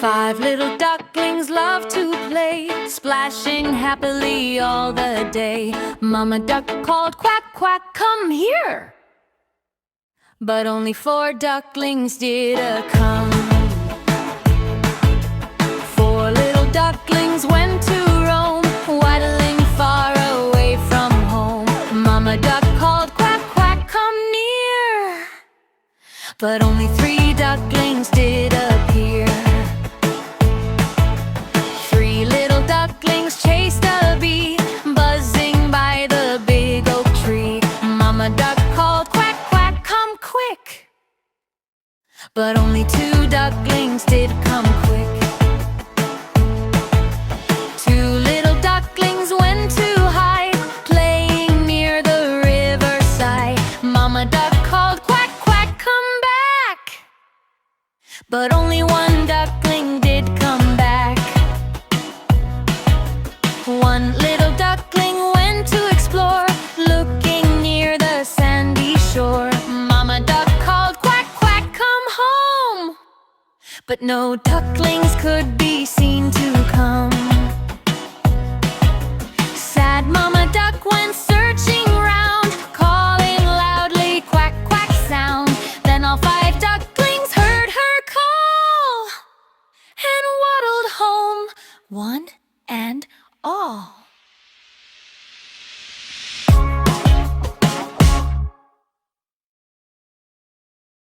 Five little ducklings love to play, splashing happily all the day. Mama duck called, "Quack, quack, come here!" But only four ducklings did come. Four little ducklings went to roam, waddling far away from home. Mama duck called, "Quack, quack, come near!" But only three ducklings did appear. Three little ducklings chased a bee, buzzing by the big oak tree. Mama duck called, "Quack, quack, come quick!" But only two ducklings did come quick. Two little ducklings went to hide, playing near the riverside. Mama duck called, "Quack, quack, come back!" But only one duckling did come back. One little duckling went to explore, looking near the sandy shore. Mama duck called, "Quack, quack, come home!" But no ducklings could be seen to come. Sad Mama duck went searching round, calling loudly, "Quack, quack" sound. Then all five ducklings heard her call and waddled home, one and all.